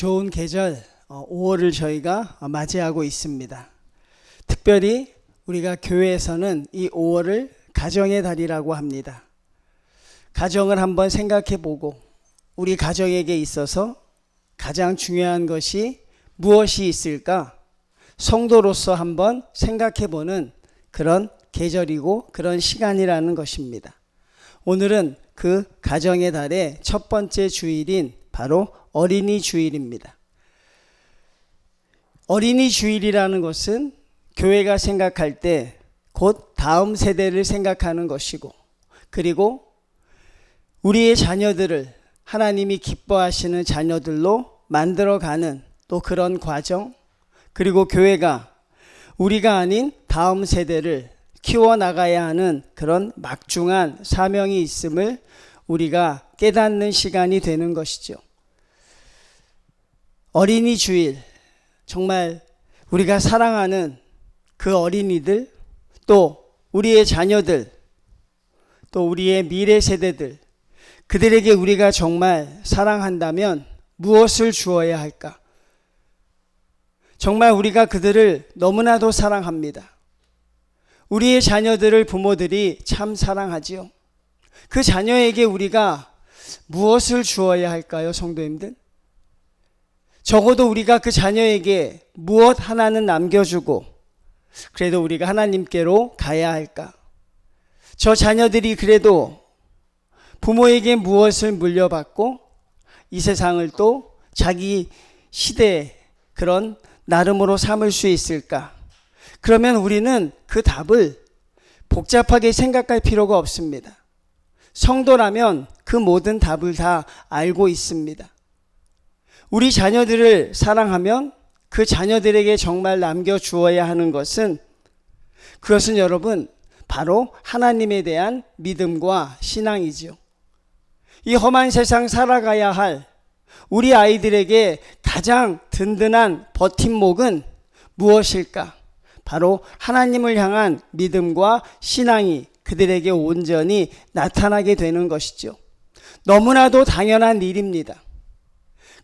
좋은 계절 5월을 저희가 맞이하고 있습니다. 특별히 우리가 교회에서는 이 5월을 가정의 달이라고 합니다. 가정을 한번 생각해 보고 우리 가정에게 있어서 가장 중요한 것이 무엇이 있을까? 성도로서 한번 생각해 보는 그런 계절이고 그런 시간이라는 것입니다. 오늘은 그 가정의 달의 첫 번째 주일인 바로 어린이 주일입니다. 어린이 주일이라는 것은 교회가 생각할 때 곧 다음 세대를 생각하는 것이고, 그리고 우리의 자녀들을 하나님이 기뻐하시는 자녀들로 만들어가는 또 그런 과정, 그리고 교회가 우리가 아닌 다음 세대를 키워나가야 하는 그런 막중한 사명이 있음을 우리가 깨닫는 시간이 되는 것이죠. 어린이 주일, 정말 우리가 사랑하는 그 어린이들, 또 우리의 자녀들, 또 우리의 미래 세대들, 그들에게 우리가 정말 사랑한다면 무엇을 주어야 할까? 정말 우리가 그들을 너무나도 사랑합니다. 우리의 자녀들을 부모들이 참 사랑하지요. 그 자녀에게 우리가 무엇을 주어야 할까요, 성도님들? 적어도 우리가 그 자녀에게 무엇 하나는 남겨주고 그래도 우리가 하나님께로 가야 할까? 저 자녀들이 그래도 부모에게 무엇을 물려받고 이 세상을 또 자기 시대의 그런 나름으로 삼을 수 있을까? 그러면 우리는 그 답을 복잡하게 생각할 필요가 없습니다. 성도라면 그 모든 답을 다 알고 있습니다. 우리 자녀들을 사랑하면 그 자녀들에게 정말 남겨주어야 하는 것은, 그것은 여러분 바로 하나님에 대한 믿음과 신앙이지요. 이 험한 세상 살아가야 할 우리 아이들에게 가장 든든한 버팀목은 무엇일까? 바로 하나님을 향한 믿음과 신앙이 그들에게 온전히 나타나게 되는 것이죠. 너무나도 당연한 일입니다.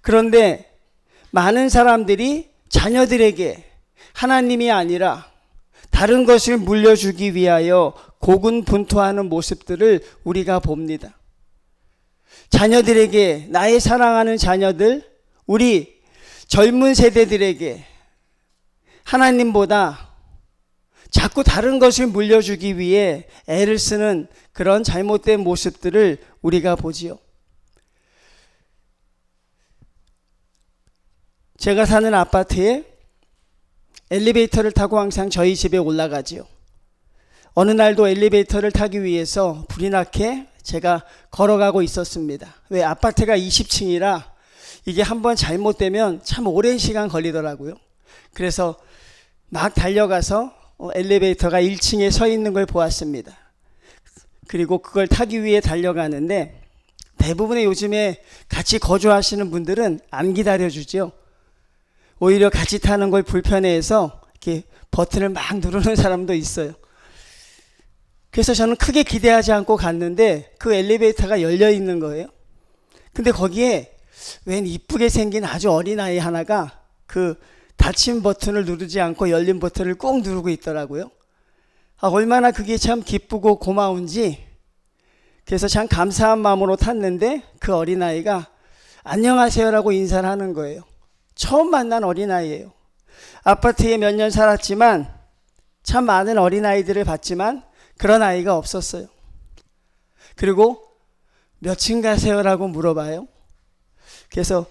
그런데 많은 사람들이 자녀들에게 하나님이 아니라 다른 것을 물려주기 위하여 고군분투하는 모습들을 우리가 봅니다. 자녀들에게, 나의 사랑하는 자녀들, 우리 젊은 세대들에게 하나님보다 자꾸 다른 것을 물려주기 위해 애를 쓰는 그런 잘못된 모습들을 우리가 보지요. 제가 사는 아파트에 엘리베이터를 타고 항상 저희 집에 올라가지요. 어느 날도 엘리베이터를 타기 위해서 불이 나게 제가 걸어가고 있었습니다. 왜? 아파트가 20층이라 이게 한번 잘못되면 참 오랜 시간 걸리더라고요. 그래서 막 달려가서 엘리베이터가 1층에 서 있는 걸 보았습니다. 그리고 그걸 타기 위해 달려가는데 대부분의 요즘에 같이 거주하시는 분들은 안 기다려주죠. 오히려 같이 타는 걸 불편해해서 이렇게 버튼을 막 누르는 사람도 있어요. 그래서 저는 크게 기대하지 않고 갔는데 그 엘리베이터가 열려 있는 거예요. 근데 거기에 웬 이쁘게 생긴 아주 어린아이 하나가 그 닫힌 버튼을 누르지 않고 열린 버튼을 꼭 누르고 있더라고요. 얼마나 그게 참 기쁘고 고마운지, 그래서 참 감사한 마음으로 탔는데 그 어린아이가 안녕하세요라고 인사를 하는 거예요. 처음 만난 어린아이예요. 아파트에 몇 년 살았지만 참 많은 어린아이들을 봤지만 그런 아이가 없었어요. 그리고 몇 층 가세요라고 물어봐요. 그래서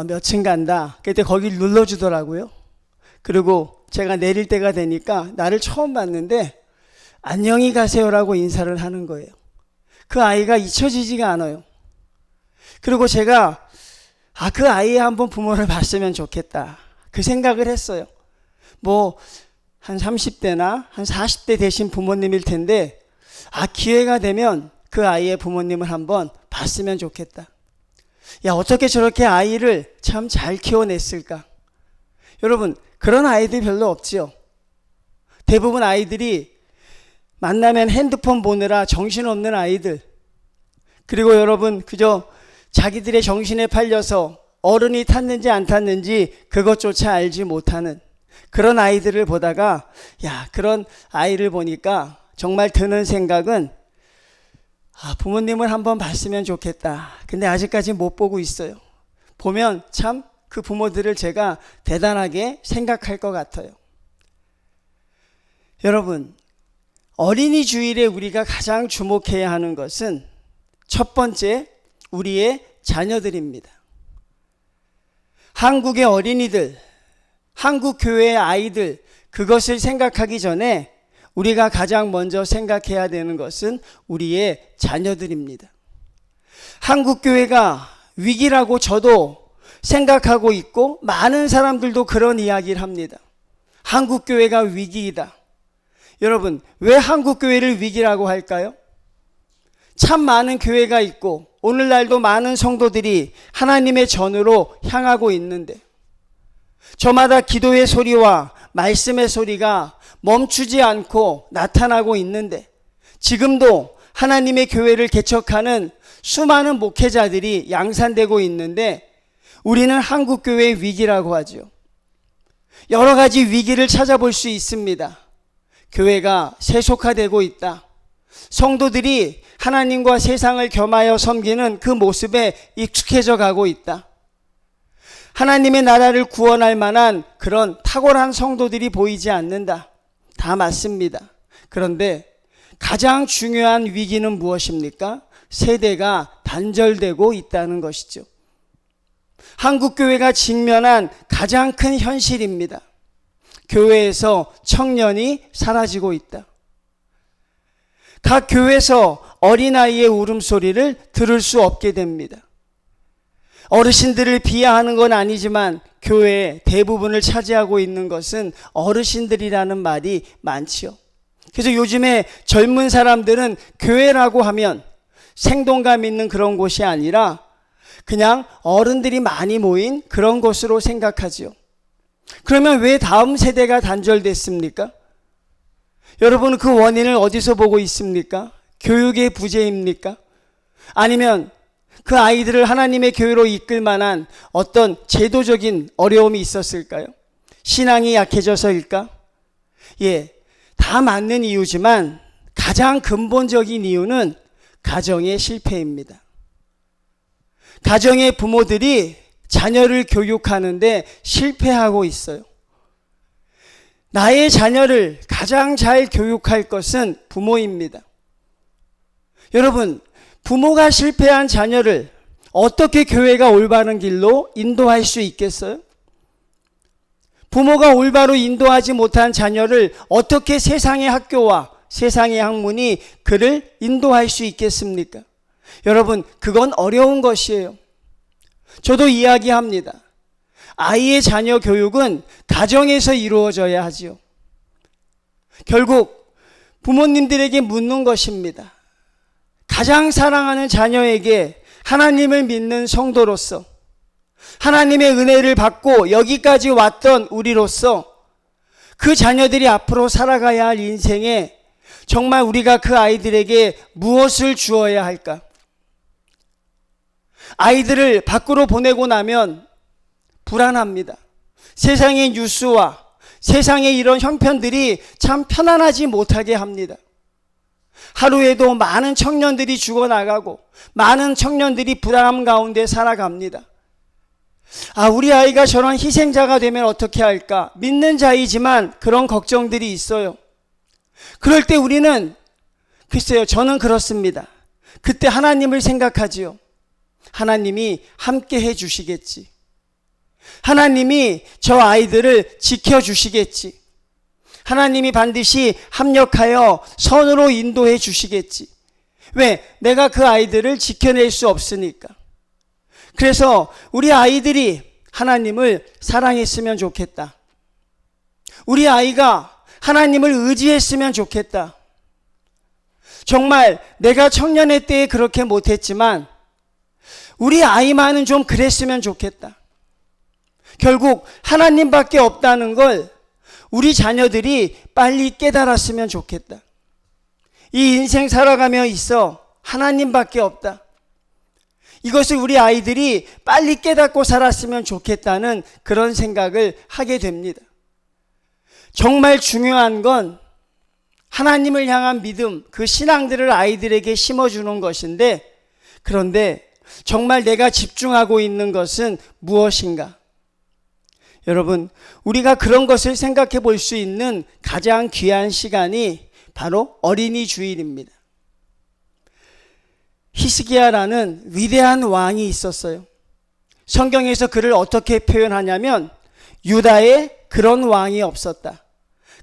몇 층 간다. 그때 거길 눌러주더라고요. 그리고 제가 내릴 때가 되니까 나를 처음 봤는데 안녕히 가세요라고 인사를 하는 거예요. 그 아이가 잊혀지지가 않아요. 그리고 제가 그 아이의 한번 부모를 봤으면 좋겠다, 그 생각을 했어요. 한 30대나 한 40대 되신 부모님일 텐데 기회가 되면 그 아이의 부모님을 한번 봤으면 좋겠다. 어떻게 저렇게 아이를 참 잘 키워냈을까? 여러분, 그런 아이들 별로 없지요. 대부분 아이들이 만나면 핸드폰 보느라 정신없는 아이들, 그리고 여러분 그저 자기들의 정신에 팔려서 어른이 탔는지 안 탔는지 그것조차 알지 못하는 그런 아이들을 보다가, 그런 아이를 보니까 정말 드는 생각은, 부모님을 한번 봤으면 좋겠다. 근데 아직까지 못 보고 있어요. 보면 참 그 부모들을 제가 대단하게 생각할 것 같아요. 여러분, 어린이 주일에 우리가 가장 주목해야 하는 것은 첫 번째, 우리의 자녀들입니다. 한국의 어린이들, 한국 교회의 아이들, 그것을 생각하기 전에 우리가 가장 먼저 생각해야 되는 것은 우리의 자녀들입니다. 한국 교회가 위기라고 저도 생각하고 있고 많은 사람들도 그런 이야기를 합니다. 한국 교회가 위기이다. 여러분, 왜 한국 교회를 위기라고 할까요? 참 많은 교회가 있고 오늘날도 많은 성도들이 하나님의 전으로 향하고 있는데, 저마다 기도의 소리와 말씀의 소리가 멈추지 않고 나타나고 있는데, 지금도 하나님의 교회를 개척하는 수많은 목회자들이 양산되고 있는데, 우리는 한국 교회의 위기라고 하죠. 여러 가지 위기를 찾아볼 수 있습니다. 교회가 세속화되고 있다. 성도들이 하나님과 세상을 겸하여 섬기는 그 모습에 익숙해져 가고 있다. 하나님의 나라를 구원할 만한 그런 탁월한 성도들이 보이지 않는다. 다 맞습니다. 그런데 가장 중요한 위기는 무엇입니까? 세대가 단절되고 있다는 것이죠. 한국 교회가 직면한 가장 큰 현실입니다. 교회에서 청년이 사라지고 있다. 각 교회에서 어린아이의 울음소리를 들을 수 없게 됩니다. 어르신들을 비하하는 건 아니지만 교회의 대부분을 차지하고 있는 것은 어르신들이라는 말이 많지요. 그래서 요즘에 젊은 사람들은 교회라고 하면 생동감 있는 그런 곳이 아니라 그냥 어른들이 많이 모인 그런 곳으로 생각하지요. 그러면 왜 다음 세대가 단절됐습니까? 여러분, 그 원인을 어디서 보고 있습니까? 교육의 부재입니까? 아니면 그 아이들을 하나님의 교회로 이끌 만한 어떤 제도적인 어려움이 있었을까요? 신앙이 약해져서일까? 다 맞는 이유지만 가장 근본적인 이유는 가정의 실패입니다. 가정의 부모들이 자녀를 교육하는데 실패하고 있어요. 나의 자녀를 가장 잘 교육할 것은 부모입니다. 여러분, 부모가 실패한 자녀를 어떻게 교회가 올바른 길로 인도할 수 있겠어요? 부모가 올바로 인도하지 못한 자녀를 어떻게 세상의 학교와 세상의 학문이 그를 인도할 수 있겠습니까? 여러분, 그건 어려운 것이에요. 저도 이야기합니다. 아이의 자녀 교육은 가정에서 이루어져야 하지요. 결국 부모님들에게 묻는 것입니다. 가장 사랑하는 자녀에게 하나님을 믿는 성도로서, 하나님의 은혜를 받고 여기까지 왔던 우리로서 그 자녀들이 앞으로 살아가야 할 인생에 정말 우리가 그 아이들에게 무엇을 주어야 할까? 아이들을 밖으로 보내고 나면 불안합니다. 세상의 뉴스와 세상의 이런 형편들이 참 편안하지 못하게 합니다. 하루에도 많은 청년들이 죽어나가고 많은 청년들이 불안함 가운데 살아갑니다. 우리 아이가 저런 희생자가 되면 어떻게 할까? 믿는 자이지만 그런 걱정들이 있어요. 그럴 때 우리는, 글쎄요, 저는 그렇습니다. 그때 하나님을 생각하지요. 하나님이 함께 해 주시겠지. 하나님이 저 아이들을 지켜주시겠지. 하나님이 반드시 합력하여 선으로 인도해 주시겠지. 왜? 내가 그 아이들을 지켜낼 수 없으니까. 그래서 우리 아이들이 하나님을 사랑했으면 좋겠다. 우리 아이가 하나님을 의지했으면 좋겠다. 정말 내가 청년의 때에 그렇게 못했지만 우리 아이만은 좀 그랬으면 좋겠다. 결국 하나님밖에 없다는 걸 우리 자녀들이 빨리 깨달았으면 좋겠다. 이 인생 살아가며 있어 하나님밖에 없다. 이것을 우리 아이들이 빨리 깨닫고 살았으면 좋겠다는 그런 생각을 하게 됩니다. 정말 중요한 건 하나님을 향한 믿음, 그 신앙들을 아이들에게 심어주는 것인데, 그런데 정말 내가 집중하고 있는 것은 무엇인가? 여러분, 우리가 그런 것을 생각해 볼 수 있는 가장 귀한 시간이 바로 어린이 주일입니다. 히스기야라는 위대한 왕이 있었어요. 성경에서 그를 어떻게 표현하냐면 유다에 그런 왕이 없었다.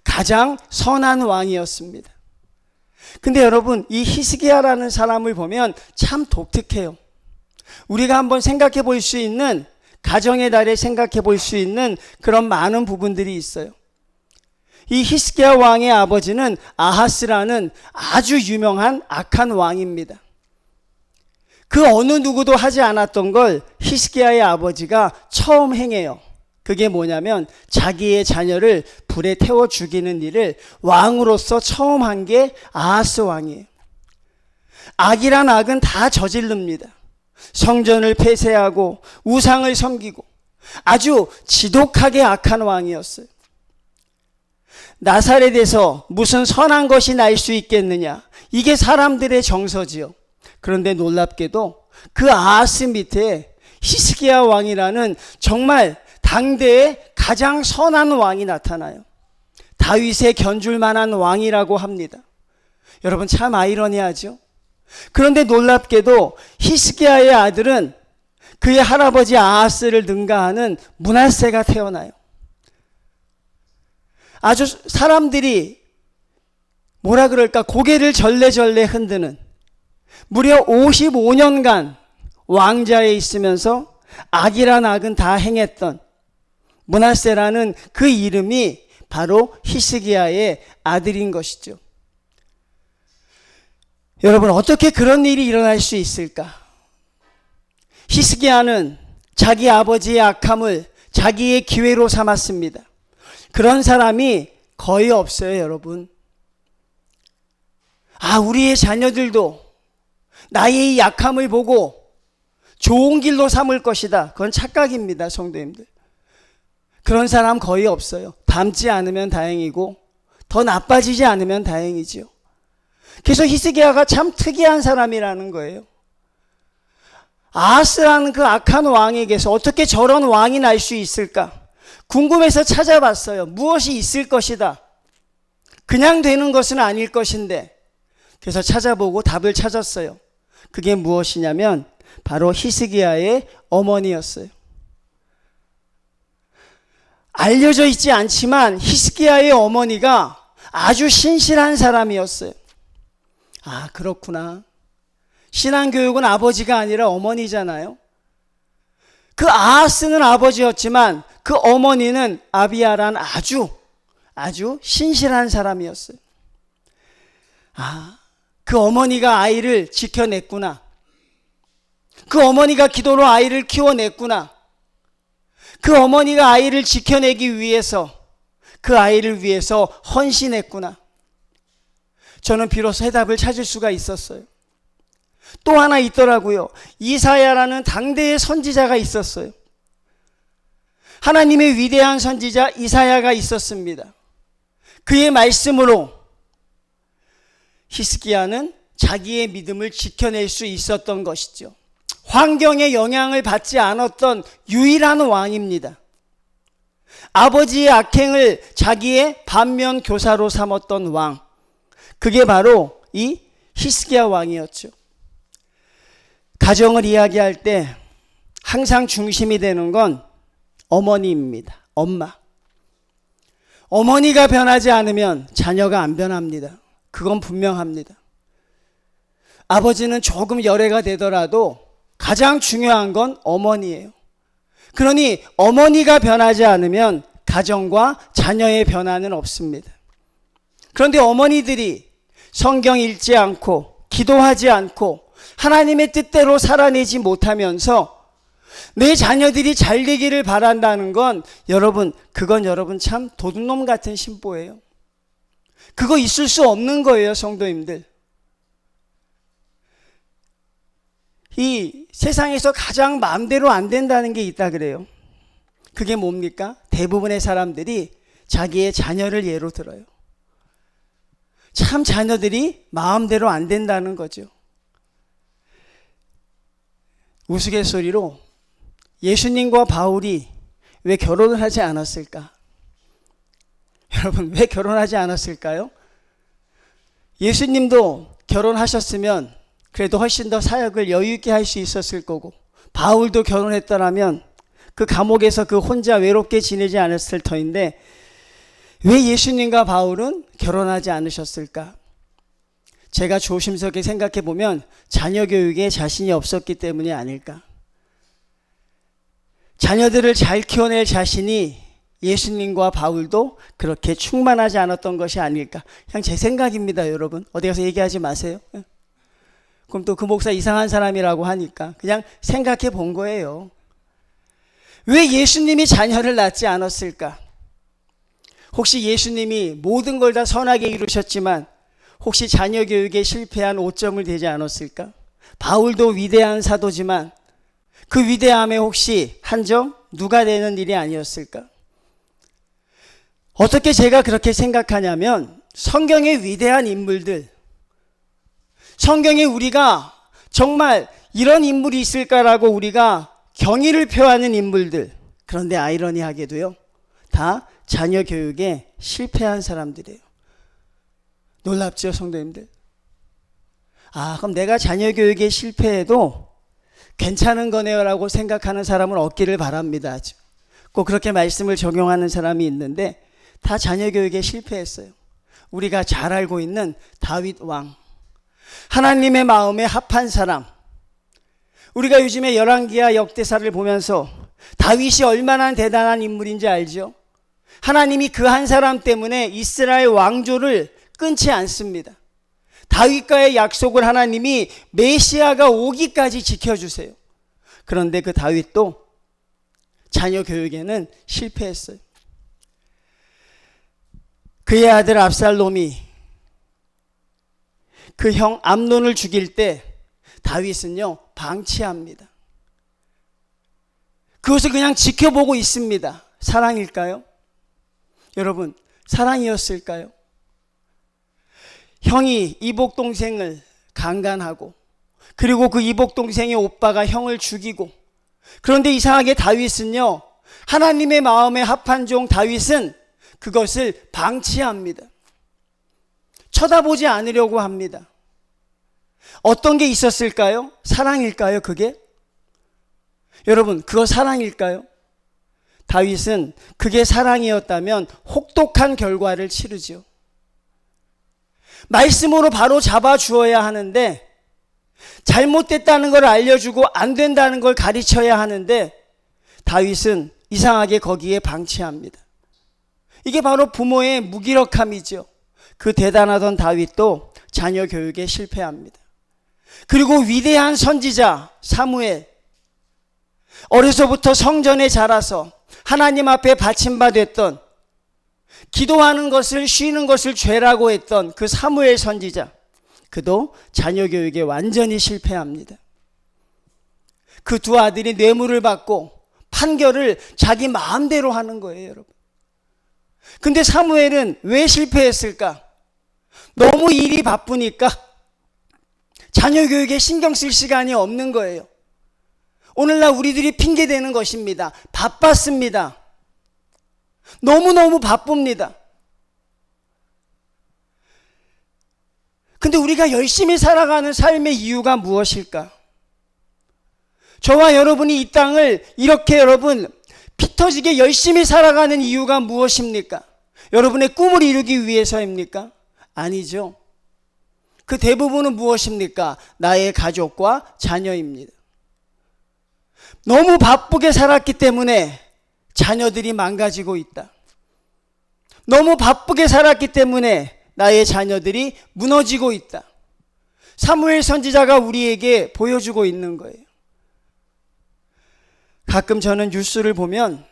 가장 선한 왕이었습니다. 근데 여러분, 이 히스기야라는 사람을 보면 참 독특해요. 우리가 한번 생각해 볼 수 있는, 가정의 달에 생각해 볼 수 있는 그런 많은 부분들이 있어요. 이 히스기야 왕의 아버지는 아하스라는 아주 유명한 악한 왕입니다. 그 어느 누구도 하지 않았던 걸 히스기야의 아버지가 처음 행해요. 그게 뭐냐면 자기의 자녀를 불에 태워 죽이는 일을 왕으로서 처음 한 게 아하스 왕이에요. 악이란 악은 다 저지릅니다. 성전을 폐쇄하고 우상을 섬기고 아주 지독하게 악한 왕이었어요. 나사렛에서 무슨 선한 것이 날 수 있겠느냐, 이게 사람들의 정서지요. 그런데 놀랍게도 그 아하스 밑에 히스기야 왕이라는 정말 당대의 가장 선한 왕이 나타나요. 다윗에 견줄 만한 왕이라고 합니다. 여러분, 참 아이러니하죠. 그런데 놀랍게도 히스기야의 아들은 그의 할아버지 아하스를 능가하는 므낫세가 태어나요. 아주 사람들이 뭐라 그럴까, 고개를 절레절레 흔드는, 무려 55년간 왕자에 있으면서 악이란 악은 다 행했던 므낫세라는 그 이름이 바로 히스기야의 아들인 것이죠. 여러분, 어떻게 그런 일이 일어날 수 있을까? 히스기야는 자기 아버지의 악함을 자기의 기회로 삼았습니다. 그런 사람이 거의 없어요, 여러분. 우리의 자녀들도 나의 이 약함을 보고 좋은 길로 삼을 것이다. 그건 착각입니다, 성도님들. 그런 사람 거의 없어요. 닮지 않으면 다행이고 더 나빠지지 않으면 다행이지요. 그래서 히스기야가 참 특이한 사람이라는 거예요. 아하스라는 그 악한 왕에게서 어떻게 저런 왕이 날 수 있을까? 궁금해서 찾아봤어요. 무엇이 있을 것이다. 그냥 되는 것은 아닐 것인데. 그래서 찾아보고 답을 찾았어요. 그게 무엇이냐면 바로 히스기야의 어머니였어요. 알려져 있지 않지만 히스기야의 어머니가 아주 신실한 사람이었어요. 그렇구나. 신앙교육은 아버지가 아니라 어머니잖아요. 그 아하스는 아버지였지만 그 어머니는 아비야란 아주 신실한 사람이었어요. 그 어머니가 아이를 지켜냈구나. 그 어머니가 기도로 아이를 키워냈구나. 그 어머니가 아이를 지켜내기 위해서, 그 아이를 위해서 헌신했구나. 저는 비로소 해답을 찾을 수가 있었어요. 또 하나 있더라고요. 이사야라는 당대의 선지자가 있었어요. 하나님의 위대한 선지자 이사야가 있었습니다. 그의 말씀으로 히스기야는 자기의 믿음을 지켜낼 수 있었던 것이죠. 환경의 영향을 받지 않았던 유일한 왕입니다. 아버지의 악행을 자기의 반면 교사로 삼았던 왕, 그게 바로 이 히스기야 왕이었죠. 가정을 이야기할 때 항상 중심이 되는 건 어머니입니다. 엄마. 어머니가 변하지 않으면 자녀가 안 변합니다. 그건 분명합니다. 아버지는 조금 열애가 되더라도 가장 중요한 건 어머니예요. 그러니 어머니가 변하지 않으면 가정과 자녀의 변화는 없습니다. 그런데 어머니들이 성경 읽지 않고 기도하지 않고 하나님의 뜻대로 살아내지 못하면서 내 자녀들이 잘 되기를 바란다는 건 그건 여러분 참 도둑놈 같은 심보예요. 그거 있을 수 없는 거예요, 성도님들. 이 세상에서 가장 마음대로 안 된다는 게 있다 그래요. 그게 뭡니까? 대부분의 사람들이 자기의 자녀를 예로 들어요. 참 자녀들이 마음대로 안 된다는 거죠. 우스갯소리로 예수님과 바울이 왜 결혼을 하지 않았을까? 여러분, 왜 결혼하지 않았을까요? 예수님도 결혼하셨으면 그래도 훨씬 더 사역을 여유 있게 할 수 있었을 거고, 바울도 결혼했더라면 그 감옥에서 그 혼자 외롭게 지내지 않았을 터인데, 왜 예수님과 바울은 결혼하지 않으셨을까? 제가 조심스럽게 생각해 보면 자녀 교육에 자신이 없었기 때문이 아닐까. 자녀들을 잘 키워낼 자신이 예수님과 바울도 그렇게 충만하지 않았던 것이 아닐까. 그냥 제 생각입니다, 여러분. 어디 가서 얘기하지 마세요. 그럼 또 그 목사 이상한 사람이라고 하니까 그냥 생각해 본 거예요. 왜 예수님이 자녀를 낳지 않았을까? 혹시 예수님이 모든 걸 다 선하게 이루셨지만 혹시 자녀 교육에 실패한 오점을 되지 않았을까? 바울도 위대한 사도지만 그 위대함에 혹시 한 점 누가 되는 일이 아니었을까? 어떻게 제가 그렇게 생각하냐면, 성경의 위대한 인물들, 성경에 우리가 정말 이런 인물이 있을까라고 우리가 경의를 표하는 인물들, 그런데 아이러니하게도요, 다 자녀 교육에 실패한 사람들이에요. 놀랍죠, 성도님들? 그럼 내가 자녀 교육에 실패해도 괜찮은 거네요 라고 생각하는 사람은 없기를 바랍니다. 꼭 그렇게 말씀을 적용하는 사람이 있는데 다 자녀 교육에 실패했어요. 우리가 잘 알고 있는 다윗 왕, 하나님의 마음에 합한 사람. 우리가 요즘에 열왕기하 역대사를 보면서 다윗이 얼마나 대단한 인물인지 알죠? 하나님이 그 한 사람 때문에 이스라엘 왕조를 끊지 않습니다. 다윗과의 약속을 하나님이 메시아가 오기까지 지켜주세요. 그런데 그 다윗도 자녀 교육에는 실패했어요. 그의 아들 압살롬이 그 형 암논을 죽일 때 다윗은요, 방치합니다. 그것을 그냥 지켜보고 있습니다. 사랑일까요? 여러분, 사랑이었을까요? 형이 이복 동생을 강간하고, 그리고 그 이복 동생의 오빠가 형을 죽이고, 그런데 이상하게 다윗은요, 하나님의 마음에 합한 종 다윗은 그것을 방치합니다. 쳐다보지 않으려고 합니다. 어떤 게 있었을까요? 사랑일까요, 그게? 여러분, 그거 사랑일까요? 다윗은 그게 사랑이었다면 혹독한 결과를 치르죠. 말씀으로 바로 잡아 주어야 하는데, 잘못됐다는 걸 알려주고 안 된다는 걸 가르쳐야 하는데, 다윗은 이상하게 거기에 방치합니다. 이게 바로 부모의 무기력함이죠. 그 대단하던 다윗도 자녀 교육에 실패합니다. 그리고 위대한 선지자 사무엘, 어려서부터 성전에 자라서 하나님 앞에 바침받았던, 기도하는 것을, 쉬는 것을 죄라고 했던 그 사무엘 선지자, 그도 자녀 교육에 완전히 실패합니다. 그 두 아들이 뇌물을 받고 판결을 자기 마음대로 하는 거예요, 여러분. 근데 사무엘은 왜 실패했을까? 너무 일이 바쁘니까 자녀 교육에 신경 쓸 시간이 없는 거예요. 오늘날 우리들이 핑계대는 것입니다. 바빴습니다. 너무너무 바쁩니다. 근데 우리가 열심히 살아가는 삶의 이유가 무엇일까? 저와 여러분이 이 땅을 이렇게 여러분 피 터지게 열심히 살아가는 이유가 무엇입니까? 여러분의 꿈을 이루기 위해서입니까? 아니죠. 그 대부분은 무엇입니까? 나의 가족과 자녀입니다. 너무 바쁘게 살았기 때문에 자녀들이 망가지고 있다. 너무 바쁘게 살았기 때문에 나의 자녀들이 무너지고 있다. 사무엘 선지자가 우리에게 보여주고 있는 거예요. 가끔 저는 뉴스를 보면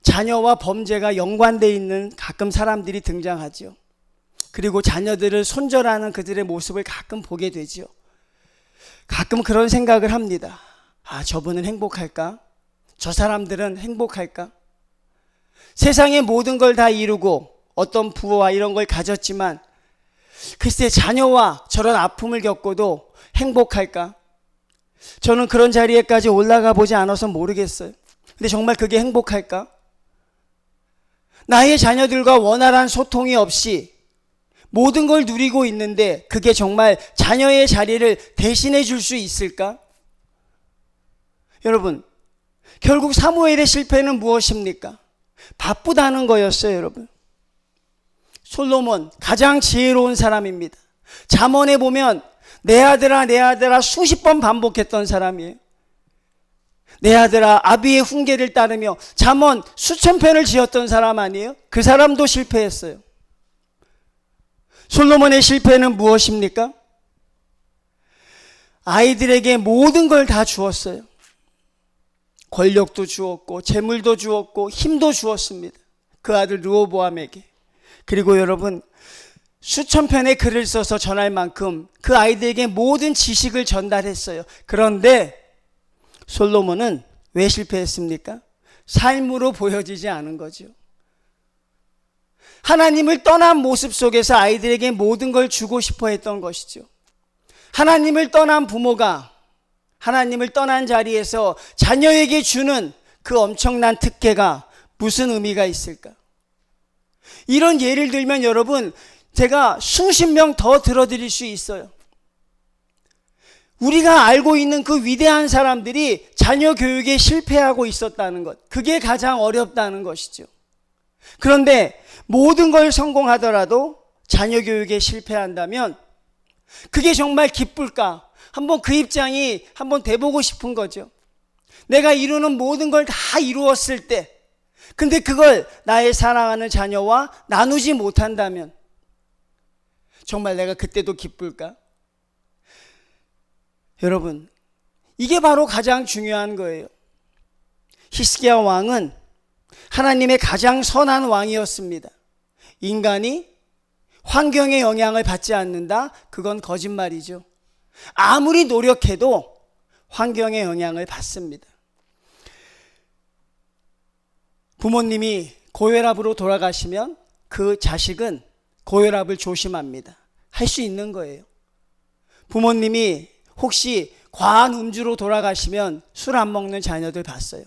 자녀와 범죄가 연관되어 있는 가끔 사람들이 등장하죠. 그리고 자녀들을 손절하는 그들의 모습을 가끔 보게 되죠. 가끔 그런 생각을 합니다. 아, 저분은 행복할까? 저 사람들은 행복할까? 세상의 모든 걸 다 이루고 어떤 부와 이런 걸 가졌지만 글쎄 자녀와 저런 아픔을 겪고도 행복할까? 저는 그런 자리에까지 올라가 보지 않아서 모르겠어요. 근데 정말 그게 행복할까? 나의 자녀들과 원활한 소통이 없이 모든 걸 누리고 있는데 그게 정말 자녀의 자리를 대신해 줄 수 있을까? 여러분, 결국 사무엘의 실패는 무엇입니까? 바쁘다는 거였어요, 여러분. 솔로몬, 가장 지혜로운 사람입니다. 잠언에 보면 내 아들아 내 아들아 수십 번 반복했던 사람이에요. 내 아들아 아비의 훈계를 따르며 잠언 수천 편을 지었던 사람 아니에요? 그 사람도 실패했어요. 솔로몬의 실패는 무엇입니까? 아이들에게 모든 걸 다 주었어요. 권력도 주었고 재물도 주었고 힘도 주었습니다. 그 아들 르호보암에게. 그리고 여러분, 수천 편의 글을 써서 전할 만큼 그 아이들에게 모든 지식을 전달했어요. 그런데 솔로몬은 왜 실패했습니까? 삶으로 보여지지 않은 거죠. 하나님을 떠난 모습 속에서 아이들에게 모든 걸 주고 싶어 했던 것이죠. 하나님을 떠난 부모가 하나님을 떠난 자리에서 자녀에게 주는 그 엄청난 특혜가 무슨 의미가 있을까? 이런 예를 들면 여러분, 제가 수십 명 더 들어드릴 수 있어요. 우리가 알고 있는 그 위대한 사람들이 자녀 교육에 실패하고 있었다는 것, 그게 가장 어렵다는 것이죠. 그런데 모든 걸 성공하더라도 자녀 교육에 실패한다면 그게 정말 기쁠까? 한번 그 입장이 한번 돼보고 싶은 거죠. 내가 이루는 모든 걸 다 이루었을 때, 근데 그걸 나의 사랑하는 자녀와 나누지 못한다면 정말 내가 그때도 기쁠까? 여러분, 이게 바로 가장 중요한 거예요. 히스기야 왕은 하나님의 가장 선한 왕이었습니다. 인간이 환경의 영향을 받지 않는다? 그건 거짓말이죠. 아무리 노력해도 환경의 영향을 받습니다. 부모님이 고혈압으로 돌아가시면 그 자식은 고혈압을 조심합니다. 할 수 있는 거예요. 부모님이 혹시 과한 음주로 돌아가시면 술 안 먹는 자녀들 봤어요.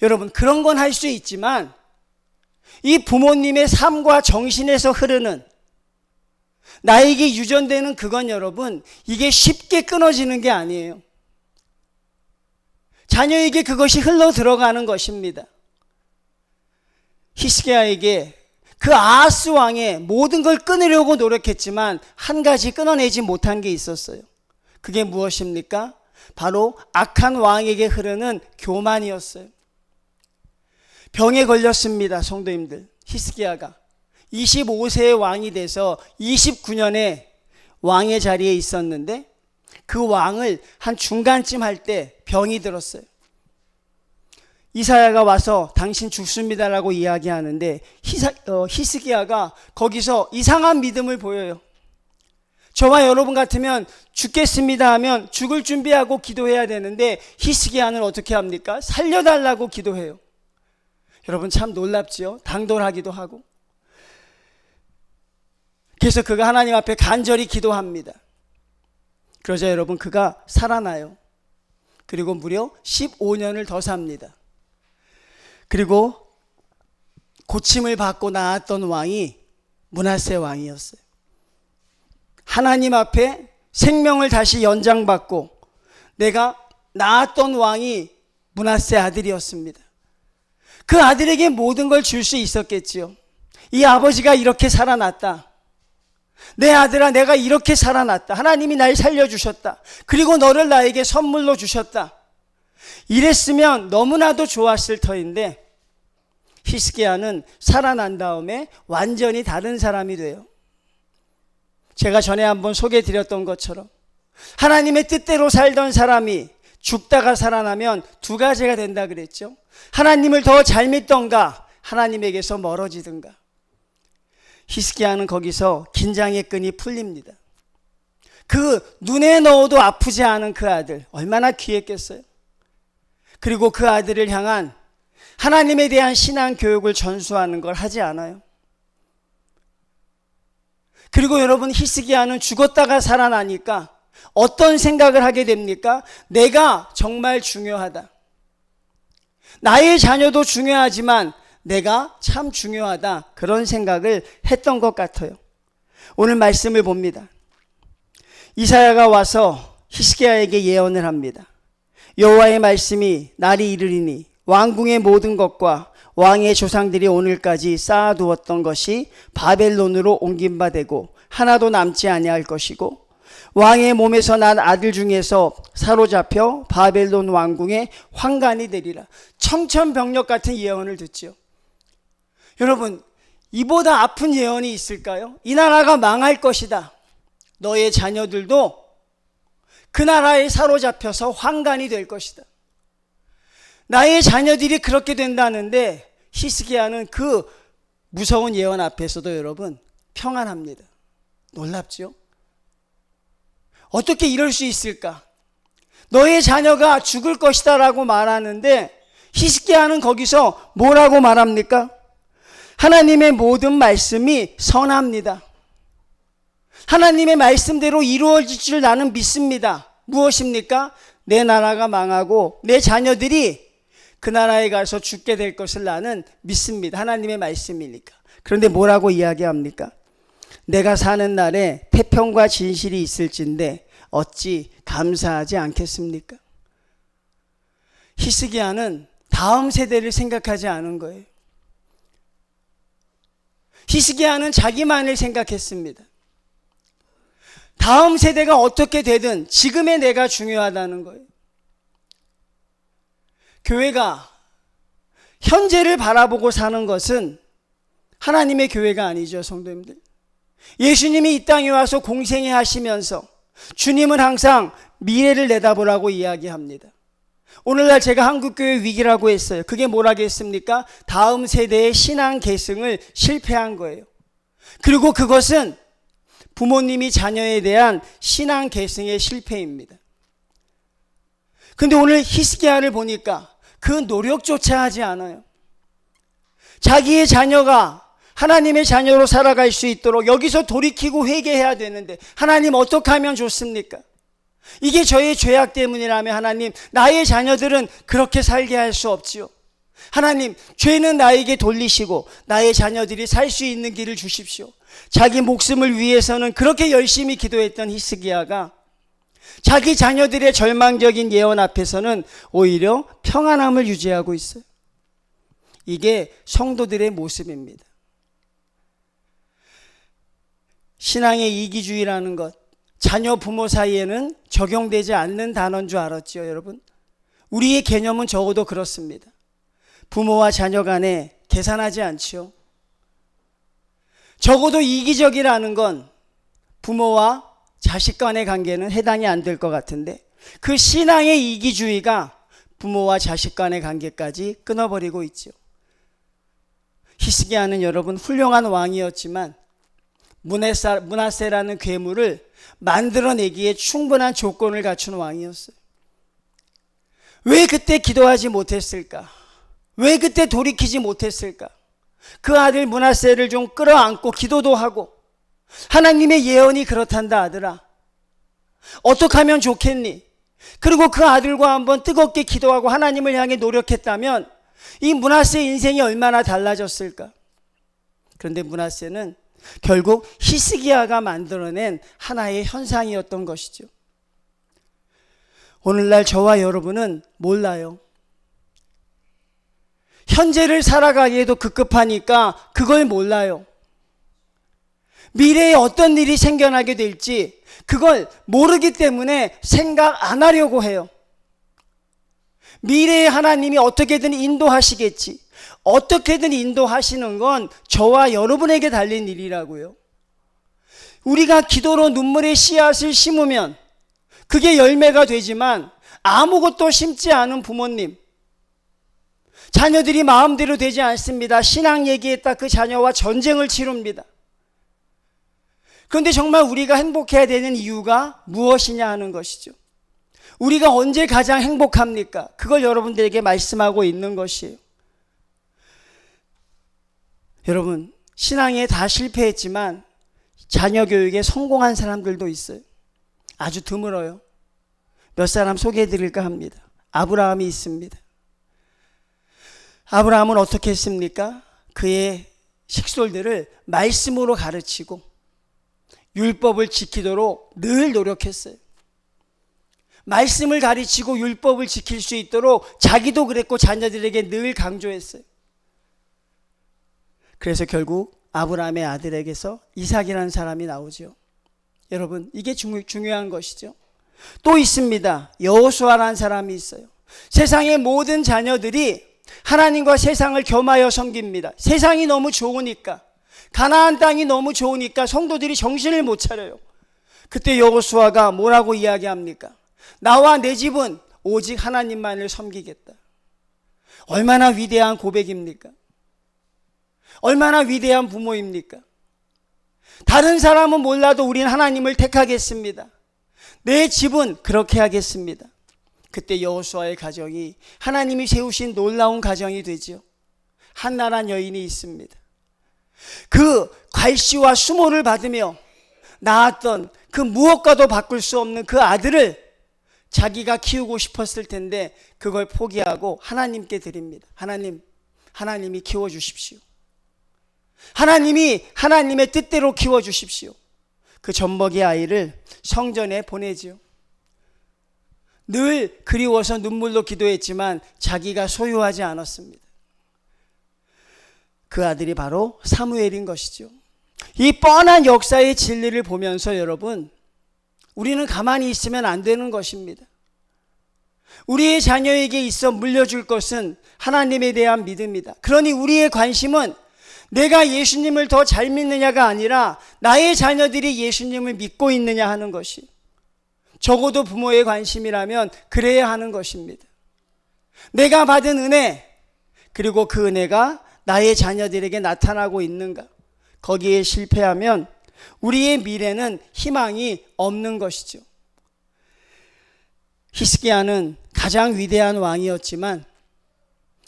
여러분, 그런 건 할 수 있지만 이 부모님의 삶과 정신에서 흐르는 나에게 유전되는 그건 여러분, 이게 쉽게 끊어지는 게 아니에요. 자녀에게 그것이 흘러 들어가는 것입니다. 히스기야에게 그 아하스 왕의 모든 걸 끊으려고 노력했지만 한 가지 끊어내지 못한 게 있었어요. 그게 무엇입니까? 바로 악한 왕에게 흐르는 교만이었어요. 병에 걸렸습니다, 성도님들. 히스기야가 25세의 왕이 돼서 29년에 왕의 자리에 있었는데 그 왕을 한 중간쯤 할 때 병이 들었어요. 이사야가 와서 당신 죽습니다라고 이야기하는데 히스기야가 거기서 이상한 믿음을 보여요. 저와 여러분 같으면 죽겠습니다 하면 죽을 준비하고 기도해야 되는데 히스기야는 어떻게 합니까? 살려달라고 기도해요. 여러분 참 놀랍지요? 당돌하기도 하고. 그래서 그가 하나님 앞에 간절히 기도합니다. 그러자 여러분 그가 살아나요. 그리고 무려 15년을 더 삽니다. 그리고 고침을 받고 나았던 왕이 므낫세 왕이었어요. 하나님 앞에 생명을 다시 연장받고 내가 낳았던 왕이 므낫세 아들이었습니다. 그 아들에게 모든 걸 줄 수 있었겠지요. 이 아버지가 이렇게 살아났다. 내 아들아, 내가 이렇게 살아났다. 하나님이 날 살려주셨다. 그리고 너를 나에게 선물로 주셨다. 이랬으면 너무나도 좋았을 터인데 히스기야는 살아난 다음에 완전히 다른 사람이 돼요. 제가 전에 한번 소개해드렸던 것처럼 하나님의 뜻대로 살던 사람이 죽다가 살아나면 두 가지가 된다 그랬죠. 하나님을 더 잘 믿던가 하나님에게서 멀어지든가. 히스기야는 거기서 긴장의 끈이 풀립니다. 그 눈에 넣어도 아프지 않은 그 아들 얼마나 귀했겠어요. 그리고 그 아들을 향한 하나님에 대한 신앙 교육을 전수하는 걸 하지 않아요. 그리고 여러분, 히스기야는 죽었다가 살아나니까 어떤 생각을 하게 됩니까? 내가 정말 중요하다. 나의 자녀도 중요하지만 내가 참 중요하다. 그런 생각을 했던 것 같아요. 오늘 말씀을 봅니다. 이사야가 와서 히스기야에게 예언을 합니다. 여호와의 말씀이 날이 이르리니 왕궁의 모든 것과 왕의 조상들이 오늘까지 쌓아두었던 것이 바벨론으로 옮긴 바 되고 하나도 남지 아니할 것이고 왕의 몸에서 난 아들 중에서 사로잡혀 바벨론 왕궁의 환관이 되리라. 청천벽력 같은 예언을 듣죠. 여러분, 이보다 아픈 예언이 있을까요? 이 나라가 망할 것이다. 너의 자녀들도 그 나라에 사로잡혀서 환관이 될 것이다. 나의 자녀들이 그렇게 된다는데 히스기야는 그 무서운 예언 앞에서도 여러분 평안합니다. 놀랍죠? 어떻게 이럴 수 있을까? 너의 자녀가 죽을 것이다 라고 말하는데 히스기야는 거기서 뭐라고 말합니까? 하나님의 모든 말씀이 선합니다. 하나님의 말씀대로 이루어질 줄 나는 믿습니다. 무엇입니까? 내 나라가 망하고 내 자녀들이 그 나라에 가서 죽게 될 것을 나는 믿습니다. 하나님의 말씀이니까. 그런데 뭐라고 이야기합니까? 내가 사는 날에 태평과 진실이 있을진데 어찌 감사하지 않겠습니까? 히스기야는 다음 세대를 생각하지 않은 거예요. 히스기야는 자기만을 생각했습니다. 다음 세대가 어떻게 되든 지금의 내가 중요하다는 거예요. 교회가 현재를 바라보고 사는 것은 하나님의 교회가 아니죠, 성도님들. 예수님이 이 땅에 와서 공생애 하시면서 주님은 항상 미래를 내다보라고 이야기합니다. 오늘날 제가 한국교회 위기라고 했어요. 그게 뭐라고 했습니까? 다음 세대의 신앙 계승을 실패한 거예요. 그리고 그것은 부모님이 자녀에 대한 신앙 계승의 실패입니다. 근데 오늘 히스기야를 보니까 그 노력조차 하지 않아요. 자기의 자녀가 하나님의 자녀로 살아갈 수 있도록 여기서 돌이키고 회개해야 되는데 하나님 어떻게 하면 좋습니까? 이게 저의 죄악 때문이라면 하나님, 나의 자녀들은 그렇게 살게 할 수 없지요. 하나님, 죄는 나에게 돌리시고 나의 자녀들이 살 수 있는 길을 주십시오. 자기 목숨을 위해서는 그렇게 열심히 기도했던 히스기야가 자기 자녀들의 절망적인 예언 앞에서는 오히려 평안함을 유지하고 있어요. 이게 성도들의 모습입니다. 신앙의 이기주의라는 것, 자녀 부모 사이에는 적용되지 않는 단어인 줄 알았죠, 여러분? 우리의 개념은 적어도 그렇습니다. 부모와 자녀 간에 계산하지 않지요. 적어도 이기적이라는 건 부모와 자식 간의 관계는 해당이 안 될 것 같은데 그 신앙의 이기주의가 부모와 자식 간의 관계까지 끊어버리고 있죠. 히스기야는 여러분 훌륭한 왕이었지만 므낫세라는 괴물을 만들어내기에 충분한 조건을 갖춘 왕이었어요. 왜 그때 기도하지 못했을까? 왜 그때 돌이키지 못했을까? 그 아들 므낫세를 좀 끌어안고 기도도 하고 하나님의 예언이 그렇단다 아들아. 어떻게 하면 좋겠니? 그리고 그 아들과 한번 뜨겁게 기도하고 하나님을 향해 노력했다면 이 므낫세 인생이 얼마나 달라졌을까? 그런데 므낫세는 결국 히스기야가 만들어낸 하나의 현상이었던 것이죠. 오늘날 저와 여러분은 몰라요. 현재를 살아가기에도 급급하니까 그걸 몰라요. 미래에 어떤 일이 생겨나게 될지 그걸 모르기 때문에 생각 안 하려고 해요. 미래에 하나님이 어떻게든 인도하시겠지. 어떻게든 인도하시는 건 저와 여러분에게 달린 일이라고요. 우리가 기도로 눈물의 씨앗을 심으면 그게 열매가 되지만 아무것도 심지 않은 부모님, 자녀들이 마음대로 되지 않습니다. 신앙 얘기했다 그 자녀와 전쟁을 치릅니다. 그런데 정말 우리가 행복해야 되는 이유가 무엇이냐 하는 것이죠. 우리가 언제 가장 행복합니까? 그걸 여러분들에게 말씀하고 있는 것이에요. 여러분, 신앙에 다 실패했지만 자녀 교육에 성공한 사람들도 있어요. 아주 드물어요. 몇 사람 소개해 드릴까 합니다. 아브라함이 있습니다. 아브라함은 어떻게 했습니까? 그의 식솔들을 말씀으로 가르치고 율법을 지키도록 늘 노력했어요. 말씀을 가르치고 율법을 지킬 수 있도록 자기도 그랬고 자녀들에게 늘 강조했어요. 그래서 결국 아브라함의 아들에게서 이삭이라는 사람이 나오죠. 여러분, 이게 중요한 것이죠. 또 있습니다. 여호수아라는 사람이 있어요. 세상의 모든 자녀들이 하나님과 세상을 겸하여 섬깁니다. 세상이 너무 좋으니까, 가나안 땅이 너무 좋으니까 성도들이 정신을 못 차려요. 그때 여호수아가 뭐라고 이야기합니까? 나와 내 집은 오직 하나님만을 섬기겠다. 얼마나 위대한 고백입니까? 얼마나 위대한 부모입니까? 다른 사람은 몰라도 우리는 하나님을 택하겠습니다. 내 집은 그렇게 하겠습니다. 그때 여호수아의 가정이 하나님이 세우신 놀라운 가정이 되죠. 한나란 여인이 있습니다. 그 갈시와 수모를 받으며 낳았던 그 무엇과도 바꿀 수 없는 그 아들을 자기가 키우고 싶었을 텐데 그걸 포기하고 하나님께 드립니다. 하나님이 키워주십시오. 하나님이 하나님의 뜻대로 키워주십시오. 그 젖먹이 아이를 성전에 보내지요. 늘 그리워서 눈물로 기도했지만 자기가 소유하지 않았습니다. 그 아들이 바로 사무엘인 것이죠. 이 뻔한 역사의 진리를 보면서 여러분, 우리는 가만히 있으면 안 되는 것입니다. 우리의 자녀에게 있어 물려줄 것은 하나님에 대한 믿음이다. 그러니 우리의 관심은 내가 예수님을 더 잘 믿느냐가 아니라 나의 자녀들이 예수님을 믿고 있느냐 하는 것이, 적어도 부모의 관심이라면 그래야 하는 것입니다. 내가 받은 은혜, 그리고 그 은혜가 나의 자녀들에게 나타나고 있는가, 거기에 실패하면 우리의 미래는 희망이 없는 것이죠. 히스기야는 가장 위대한 왕이었지만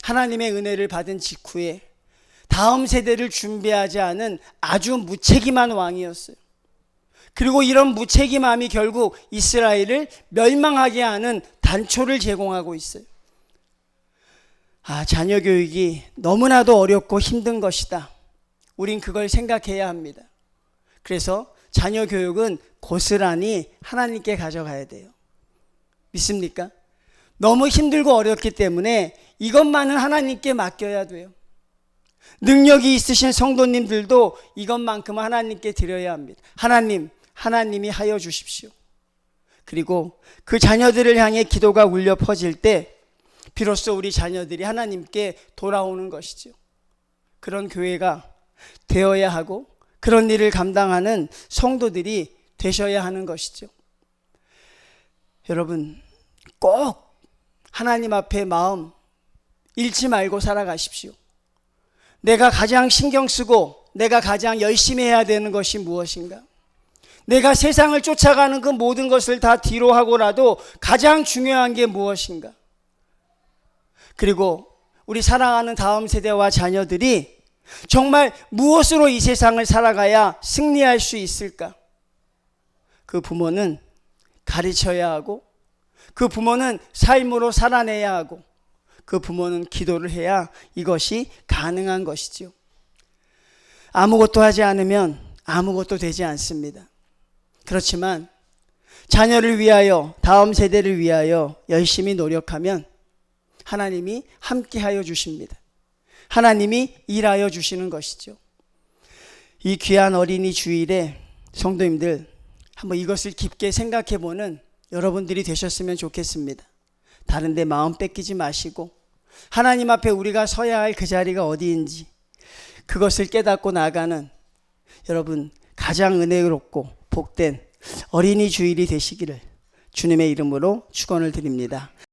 하나님의 은혜를 받은 직후에 다음 세대를 준비하지 않은 아주 무책임한 왕이었어요. 그리고 이런 무책임함이 결국 이스라엘을 멸망하게 하는 단초를 제공하고 있어요. 자녀 교육이 너무나도 어렵고 힘든 것이다. 우린 그걸 생각해야 합니다. 그래서 자녀 교육은 고스란히 하나님께 가져가야 돼요. 믿습니까? 너무 힘들고 어렵기 때문에 이것만은 하나님께 맡겨야 돼요. 능력이 있으신 성도님들도 이것만큼은 하나님께 드려야 합니다. 하나님이 하여 주십시오. 그리고 그 자녀들을 향해 기도가 울려 퍼질 때 비로소 우리 자녀들이 하나님께 돌아오는 것이죠. 그런 교회가 되어야 하고 그런 일을 감당하는 성도들이 되셔야 하는 것이죠. 여러분, 꼭 하나님 앞에 마음 잃지 말고 살아가십시오. 내가 가장 신경 쓰고 내가 가장 열심히 해야 되는 것이 무엇인가? 내가 세상을 쫓아가는 그 모든 것을 다 뒤로 하고라도 가장 중요한 게 무엇인가? 그리고 우리 사랑하는 다음 세대와 자녀들이 정말 무엇으로 이 세상을 살아가야 승리할 수 있을까? 그 부모는 가르쳐야 하고, 그 부모는 삶으로 살아내야 하고, 그 부모는 기도를 해야 이것이 가능한 것이죠. 아무것도 하지 않으면 아무것도 되지 않습니다. 그렇지만 자녀를 위하여, 다음 세대를 위하여 열심히 노력하면 하나님이 함께하여 주십니다. 하나님이 일하여 주시는 것이죠. 이 귀한 어린이 주일에 성도님들 한번 이것을 깊게 생각해보는 여러분들이 되셨으면 좋겠습니다. 다른 데 마음 뺏기지 마시고 하나님 앞에 우리가 서야 할 그 자리가 어디인지 그것을 깨닫고 나가는 여러분 가장 은혜롭고 복된 어린이 주일이 되시기를 주님의 이름으로 축원을 드립니다.